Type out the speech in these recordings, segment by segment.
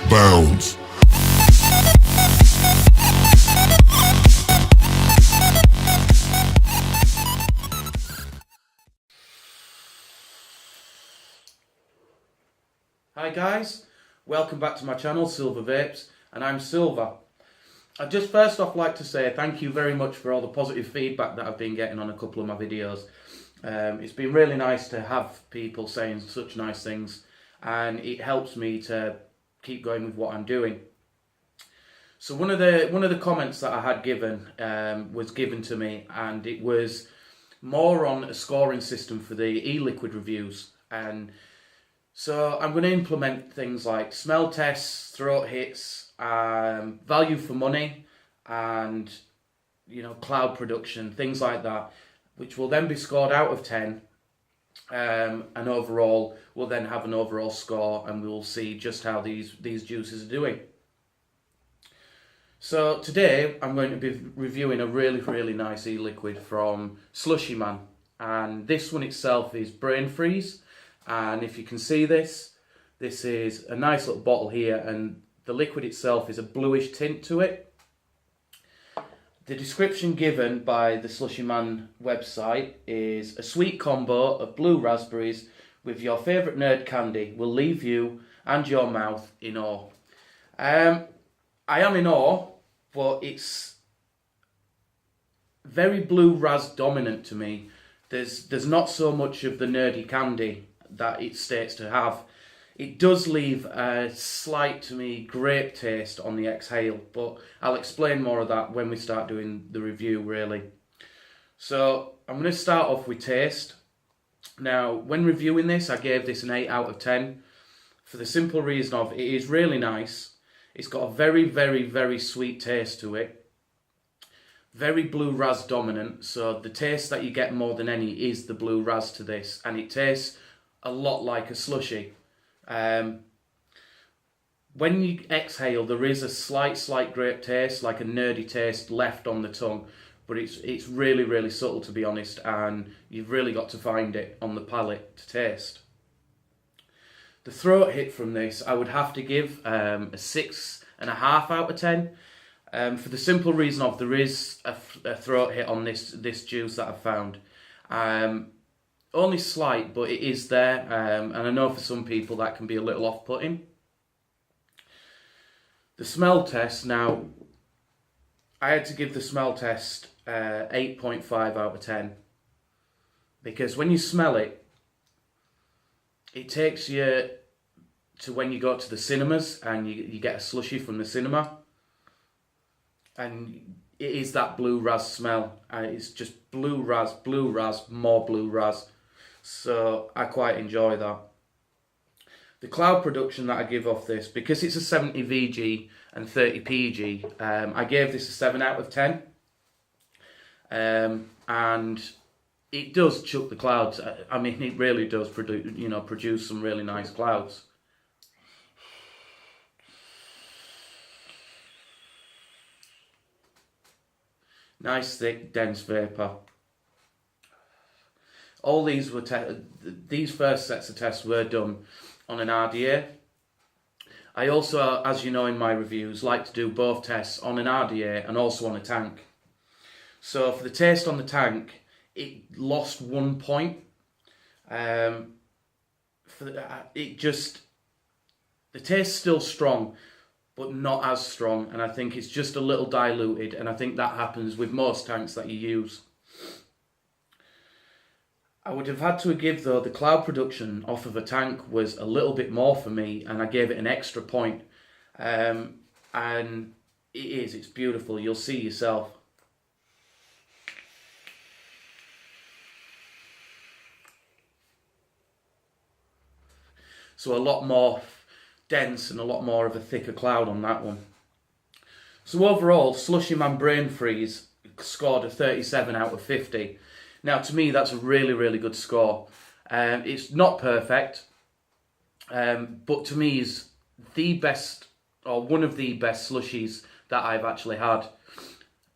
bounds. Hi guys, welcome back to my channel, Silver Vapes, and I'm Silver. I'd just first off like to say thank you very much for all the positive feedback that I've been getting on a couple of my videos. It's been really nice to have people saying such nice things, and it helps me to keep going with what I'm doing. So one of the comments that I had given was given to me, and it was more on a scoring system for the e-liquid reviews. And so I'm going to implement things like smell tests, throat hits, value for money, and cloud production, things like that, which will then be scored out of 10, and overall we'll then have an overall score, and we'll see just how these juices are doing. So today I'm going to be reviewing a really nice e-liquid from Slushyman, and this one itself is brainfreeze. And if you can see this is a nice little bottle here, and the liquid itself is a bluish tint to it. The description given by the Slushyman website is: a sweet combo of blue raspberries with your favourite nerd candy will leave you and your mouth in awe. I am in awe, but it's very blue ras dominant to me. There's not so much of the nerdy candy that it states to have. It does leave a slight, to me, grape taste on the exhale, but I'll explain more of that when we start doing the review, really. So I'm going to start off with taste. Now, when reviewing this, I gave this an 8 out of 10 for the simple reason of it is really nice. It's got a very sweet taste to it. Very blue ras dominant, so the taste that you get more than any is the blue ras to this, and it tastes a lot like a slushy. When you exhale, there is a slight grape taste, like a nerdy taste left on the tongue, but it's really subtle, to be honest, and you've really got to find it on the palate to taste. The throat hit from this, I would have to give a 6.5 out of 10. For the simple reason of there is a throat hit on this juice that I've found. Only slight, but it is there, and I know for some people that can be a little off-putting. The smell test, now, I had to give the smell test 8.5 out of 10, because when you smell it, it takes you to when you go to the cinemas and you get a slushy from the cinema, and it is that blue ras smell. It's just blue ras, more blue ras. So I quite enjoy that. The cloud production that I give off this, because it's a 70 VG and 30 PG, I gave this a 7 out of 10. And it does chuck the clouds. I mean, it really does produce some really nice clouds. Nice, thick, dense vapour. All these these first sets of tests were done on an RDA. I also, as you know in my reviews, like to do both tests on an RDA and also on a tank. So for the taste on the tank, it lost 1 point. The taste's still strong, but not as strong, and I think it's just a little diluted, and I think that happens with most tanks that you use. I would have had to give, though, the cloud production off of a tank was a little bit more for me, and I gave it an extra point. And it's beautiful, you'll see yourself. So a lot more dense and a lot more of a thicker cloud on that one. So overall, Slushyman brainfreeze scored a 37 out of 50. Now to me that's a really good score. It's not perfect, but to me is the best, or one of the best slushies that I've actually had.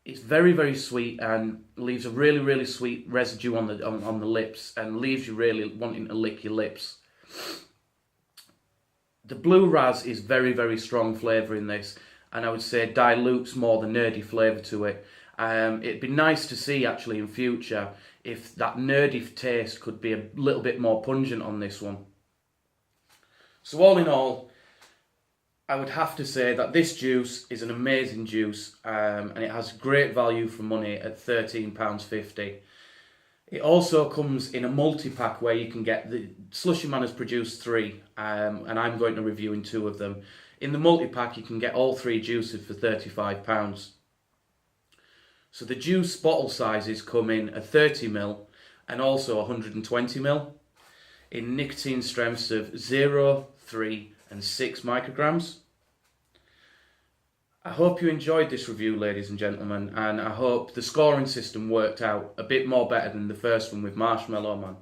It's very sweet and leaves a really sweet residue on the lips, and leaves you really wanting to lick your lips. The blue raz is very strong flavour in this, and I would say dilutes more the nerdy flavour to it. It'd be nice to see actually in future if that nerdy taste could be a little bit more pungent on this one. So all in all, I would have to say that this juice is an amazing juice, and it has great value for money at £13.50. It also comes in a multi-pack where you can get the Slushyman has produced 3, and I'm going to review in 2 of them. In the multi-pack you can get all 3 juices for £35. So the juice bottle sizes come in a 30ml and also 120ml in nicotine strengths of 0, 3 and 6 micrograms. I hope you enjoyed this review, ladies and gentlemen, and I hope the scoring system worked out a bit more better than the first one with Marshmallow Man.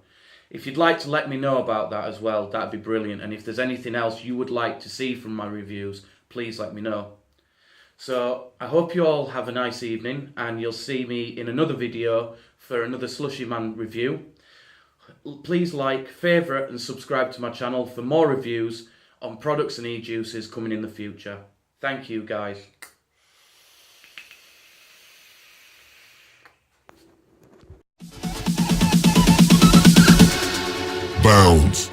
If you'd like to let me know about that as well, that'd be brilliant, and if there's anything else you would like to see from my reviews, please let me know. So I hope you all have a nice evening, and you'll see me in another video for another Slushyman review. Please like, favourite and subscribe to my channel for more reviews on products and e-juices coming in the future. Thank you guys. Bounce.